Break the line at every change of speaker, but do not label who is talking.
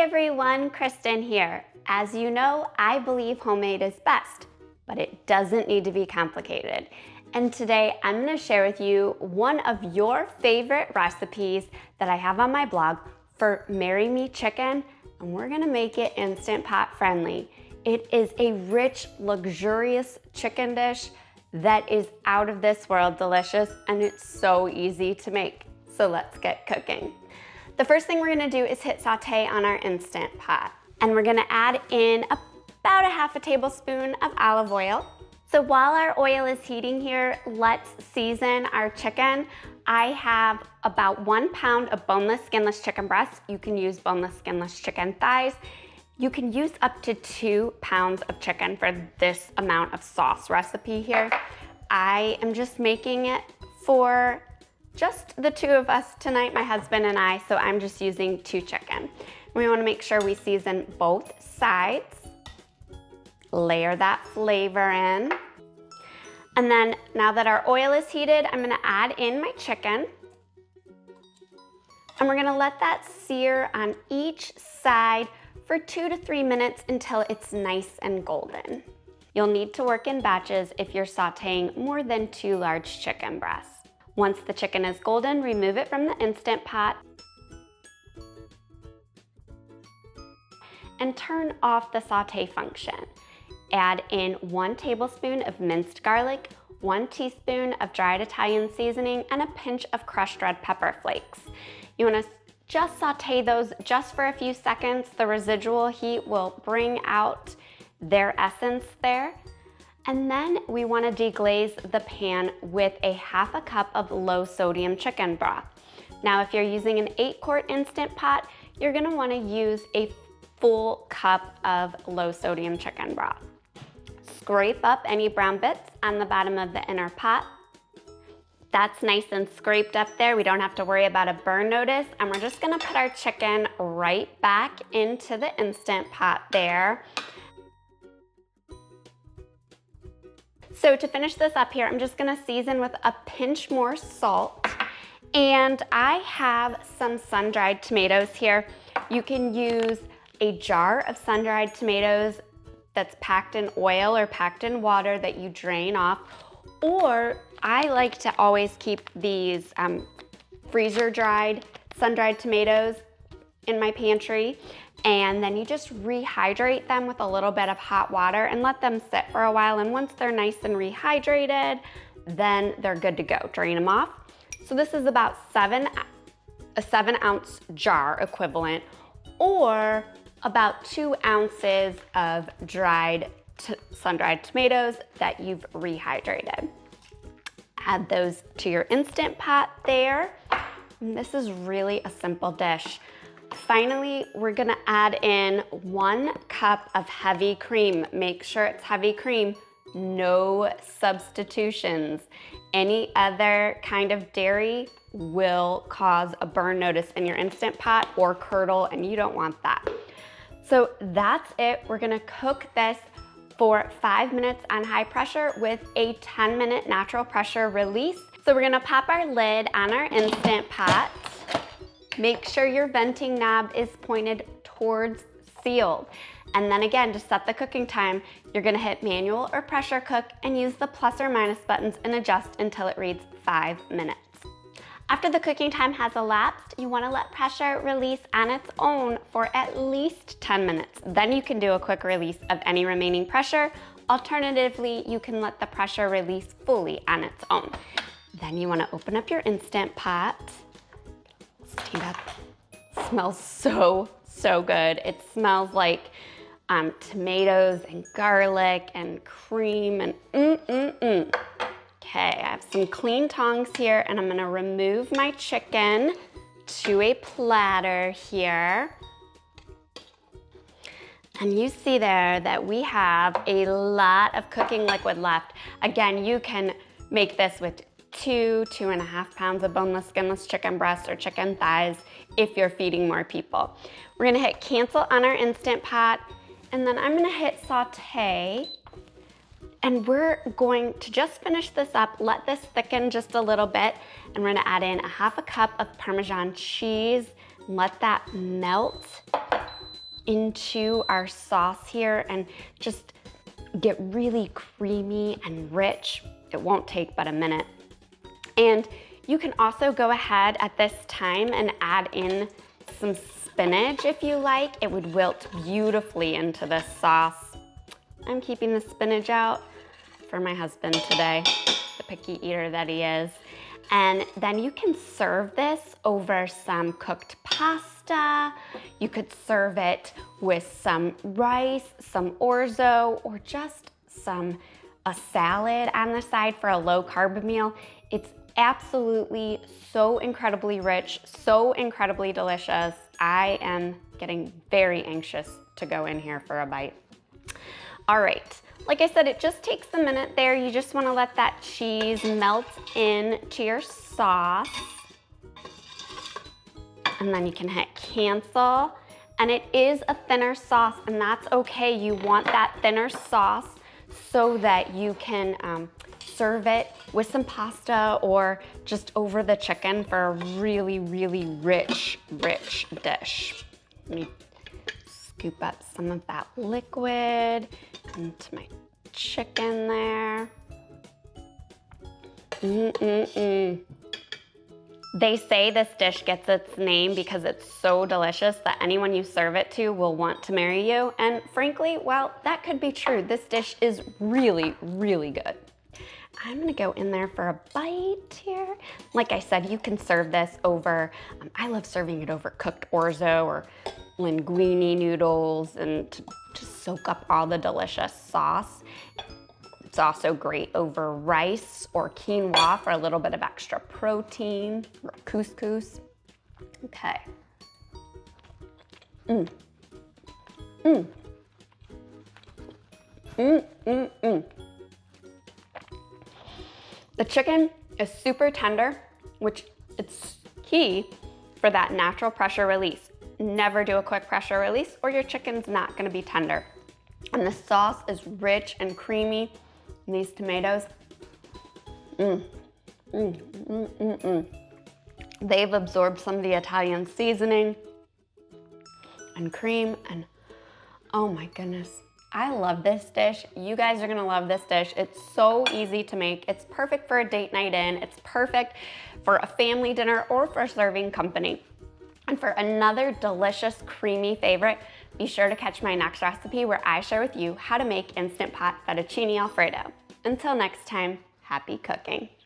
everyone, Kristen here. As you know, I believe homemade is best, but it doesn't need to be complicated. And today I'm going to share with you one of your favorite recipes that I have on my blog for Marry Me Chicken, and we're going to make it Instant Pot friendly. It is a rich, luxurious chicken dish that is out of this world delicious, and it's so easy to make. So let's get cooking. The first thing we're gonna do is hit saute on our Instant Pot. And we're gonna add in about a half a tablespoon of olive oil. So while our oil is heating here, let's season our chicken. I have about 1 pound of boneless, skinless chicken breasts. You can use boneless, skinless chicken thighs. You can use up to 2 pounds of chicken for this amount of sauce recipe here. I am just making it for just the two of us tonight, my husband and I, so I'm just using 2 chicken. We want to make sure we season both sides, layer that flavor in, and then now that our oil is heated, I'm going to add in my chicken, and we're going to let that sear on each side for 2 to 3 minutes until it's nice and golden. You'll need to work in batches if you're sauteing more than 2 large chicken breasts. Once the chicken is golden, remove it from the Instant Pot and turn off the saute function. Add in 1 tablespoon of minced garlic, 1 teaspoon of dried Italian seasoning, and a pinch of crushed red pepper flakes. You want to just saute those just for a few seconds. The residual heat will bring out their essence there. And then we want to deglaze the pan with a half a cup of low sodium chicken broth. Now, if you're using an 8-quart Instant Pot, you're going to want to use a full cup of low sodium chicken broth. Scrape up any brown bits on the bottom of the inner pot. That's nice and scraped up there. We don't have to worry about a burn notice. And we're just going to put our chicken right back into the Instant Pot there. So to finish this up here, I'm just gonna season with a pinch more salt. And I have some sun-dried tomatoes here. You can use a jar of sun-dried tomatoes that's packed in oil or packed in water that you drain off. Or I like to always keep these freezer-dried, sun-dried tomatoes in my pantry. And then you just rehydrate them with a little bit of hot water and let them sit for a while. And once they're nice and rehydrated, then they're good to go. Drain them off. So this is about a 7-ounce jar equivalent, or about 2 ounces of sun-dried tomatoes that you've rehydrated. Add those to your Instant Pot there. And this is really a simple dish. Finally, we're gonna add in 1 cup of heavy cream. Make sure it's heavy cream, no substitutions. Any other kind of dairy will cause a burn notice in your Instant Pot or curdle, and you don't want that. So that's it. We're gonna cook this for 5 minutes on high pressure with a 10-minute natural pressure release. So we're gonna pop our lid on our Instant Pot. Make sure your venting knob is pointed towards sealed. And then again, to set the cooking time, you're gonna hit manual or pressure cook and use the plus or minus buttons and adjust until it reads 5 minutes. After the cooking time has elapsed, you wanna let pressure release on its own for at least 10 minutes. Then you can do a quick release of any remaining pressure. Alternatively, you can let the pressure release fully on its own. Then you wanna open up your Instant Pot. Stand up. Smells so good. It smells like tomatoes and garlic and cream and Okay, I have some clean tongs here, and I'm gonna remove my chicken to a platter here. And you see there that we have a lot of cooking liquid left. Again, you can make this with 2.5 pounds of boneless, skinless chicken breasts or chicken thighs if you're feeding more people. We're gonna hit cancel on our Instant Pot, and then I'm gonna hit saute, and we're going to just finish this up, let this thicken just a little bit, and we're gonna add in a half a cup of Parmesan cheese, let that melt. into our sauce here and just get really creamy and rich. It won't take but a minute. And you can also go ahead at this time and add in some spinach if you like. It would wilt beautifully into this sauce. I'm keeping the spinach out for my husband today, the picky eater that he is. And then you can serve this over some cooked pasta. You could serve it with some rice, some orzo, or just a salad on the side for a low carb meal. It's absolutely so incredibly rich, so incredibly delicious. I am getting very anxious to go in here for a bite. All right, like I said, it just takes a minute there. You just wanna let that cheese melt into your sauce. And then you can hit cancel. And it is a thinner sauce, and that's okay. You want that thinner sauce so that you can serve it with some pasta or just over the chicken for a really, really rich, rich dish. Let me scoop up some of that liquid into my chicken there. They say this dish gets its name because it's so delicious that anyone you serve it to will want to marry you. And frankly, well, that could be true. This dish is really, really good. I'm gonna go in there for a bite here. Like I said, you can serve this over, I love serving it over cooked orzo or linguine noodles and to just soak up all the delicious sauce. It's also great over rice or quinoa for a little bit of extra protein, or couscous. Okay. The chicken is super tender, which it's key for that natural pressure release. Never do a quick pressure release or your chicken's not gonna be tender. And the sauce is rich and creamy. And these tomatoes, they've absorbed some of the Italian seasoning and cream, and oh my goodness. I love this dish. You guys are gonna love this dish. It's so easy to make. It's perfect for a date night in. It's perfect for a family dinner or for serving company. And for another delicious, creamy favorite, be sure to catch my next recipe where I share with you how to make Instant Pot fettuccine alfredo. Until next time, happy cooking.